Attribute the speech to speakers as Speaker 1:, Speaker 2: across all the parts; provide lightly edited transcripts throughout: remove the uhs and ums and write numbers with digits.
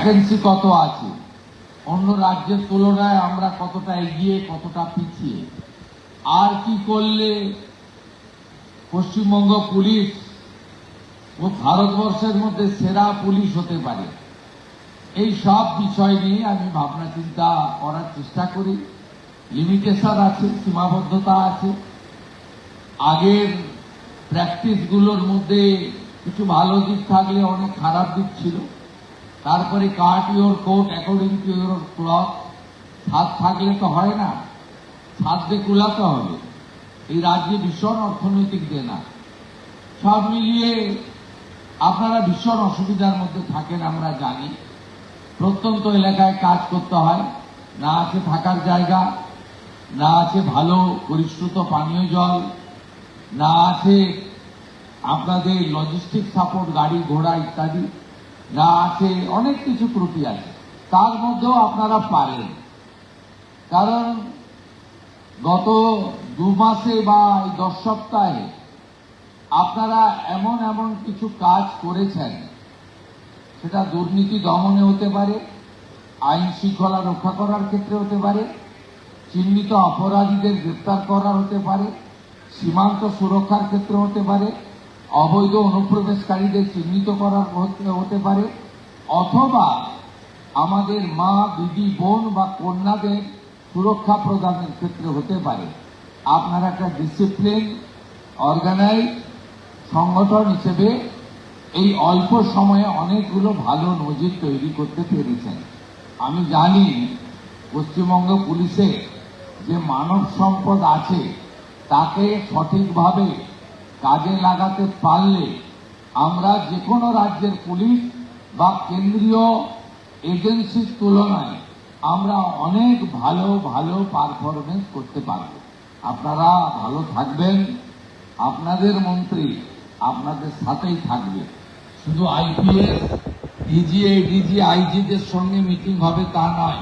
Speaker 1: Vacancy কত আছে, অন্য রাজ্যের তুলনায় আমরা কতটা এগিয়ে কতটা পিছিয়ে, আর কি করলে পশ্চিমবঙ্গ পুলিশ ও ভারতবর্ষের মধ্যে সেরা পুলিশ হতে পারে, এই সব বিষয় নিয়ে আমি ভাবনা চিন্তা করার চেষ্টা করি। লিমিটেশন আছে, সীমাবদ্ধতা আছে, আগের প্র্যাকটিসগুলোর মধ্যে কিছু ভালো দিক থাকলে অনেক খারাপ দিক ছিল। তারপরে cut your coat according to your cloth, ছাদ থাকলে তো হয় না, ছাদ দিয়ে কুলাতে হবে। এই রাজ্যে ভীষণ অর্থনৈতিক দেনা, সব মিলিয়ে আপনারা ভীষণ অসুবিধার মধ্যে থাকেন আমরা জানি। প্রত্যন্ত এলাকায় কাজ করতে হয়, না আছে থাকার জায়গা, না আছে ভালো পরিশ্রুত পানীয় জল, না আছে আপনাদের লজিস্টিক সাপোর্ট গাড়ি ঘোড়া ইত্যাদি, না আছে অনেক কিছু ত্রুটি আছে। তার মধ্যেও আপনারা পারেন, কারণ গত 2 মাসে বা এই 10 সপ্তাহে আপনারা এমন এমন কিছু কাজ করেছেন, সেটা দুর্নীতি দমনে হতে পারে, আইন শৃঙ্খলা রক্ষা করার ক্ষেত্রে হতে পারে, চিহ্নিত অপরাধীদের গ্রেপ্তার করার হতে পারে, সীমান্ত সুরক্ষার ক্ষেত্রে হতে পারে, অবৈধ অনুপ্রবেশকারীদের চিহ্নিত করার হতে পারে, অথবা আমাদের মা দিদি বোন বা কন্যাদের সুরক্ষা প্রদানের ক্ষেত্রে হতে পারে। আপনারা একটা ডিসিপ্লিন অর্গানাইজ সংগঠন হিসেবে এই অল্প সময়ে অনেকগুলো ভালো নজির তৈরি করতে পেরেছেন। আমি জানি পশ্চিমবঙ্গ পুলিশে যে মানব সম্পদ আছে তাকে সঠিকভাবে কাজে লাগাতে পারলে আমরা যে কোনো রাজ্যের পুলিশ বা কেন্দ্রীয় এজেন্সির তুলনায় আমরা অনেক ভালো ভালো পারফরমেন্স করতে পারব। আপনারা ভালো থাকবেন, আপনাদের মন্ত্রী আপনাদের সাথেই থাকবে। শুধু আইপিএস, ডিজি, এডিজি, আইজিদের সঙ্গে মিটিং হবে তা নয়,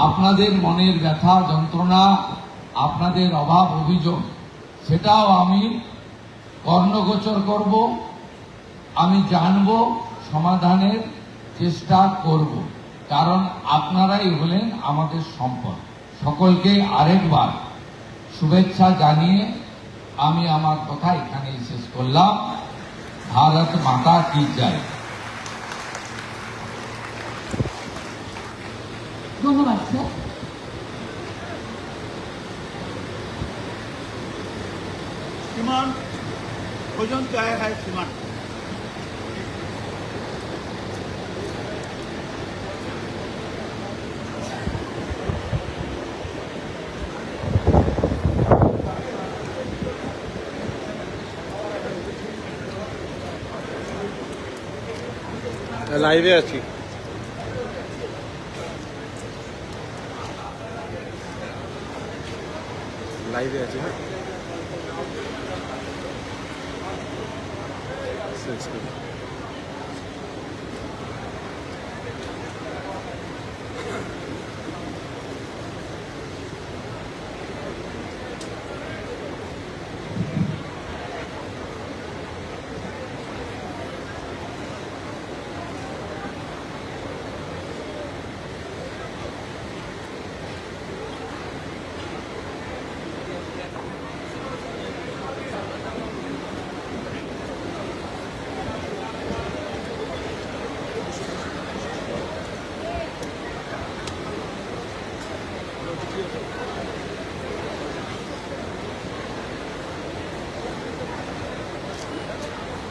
Speaker 1: আপনাদের মনের ব্যথা যন্ত্রণা, আপনাদের অভাব অভিযোগ, সেটাও আমি কর্ণগোচর করব, আমি জানব, সমাধানের চেষ্টা করব, কারণ আপনারাই হলেন আমাদের সম্পদ। সকলকে আরেকবার শুভেচ্ছা জানিয়ে আমি আমার কথা এখানেই শেষ করলাম। ভারত মাতা কি জয়।
Speaker 2: ধন্যবাদ স্যার।
Speaker 3: श्रीमान भोजन चाहे है श्रीमान।
Speaker 4: লাইভে আছি। লাইভে আছি। হ্যাঁ,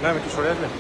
Speaker 4: ম্যাম একটু সরে আসবেন।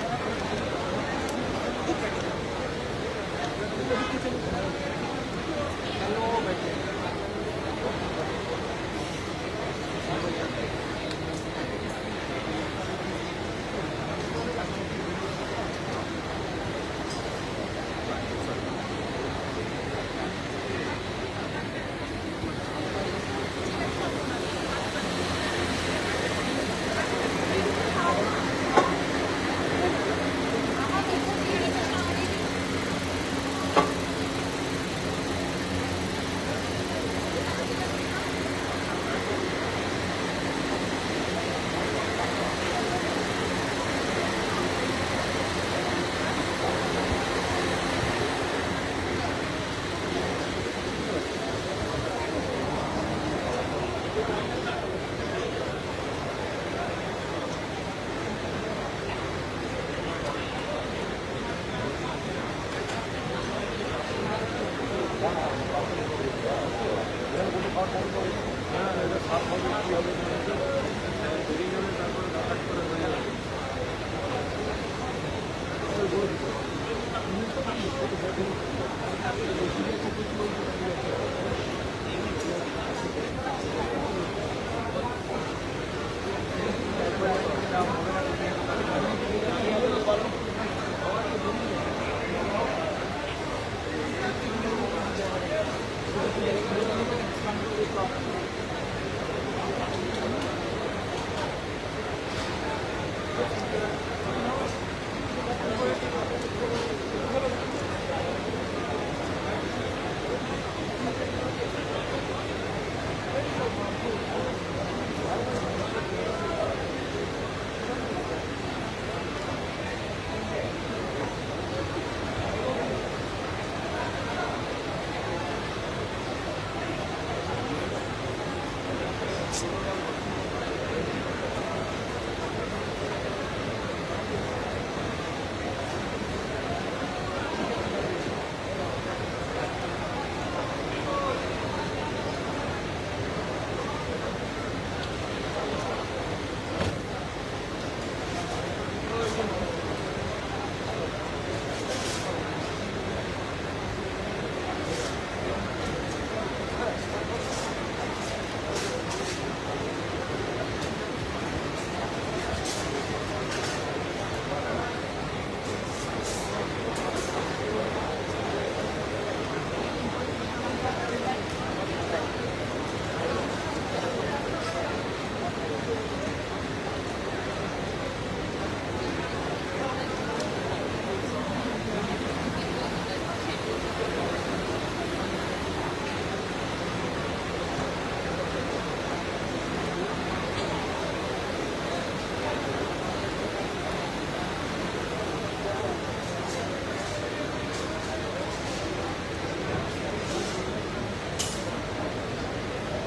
Speaker 4: তারপরে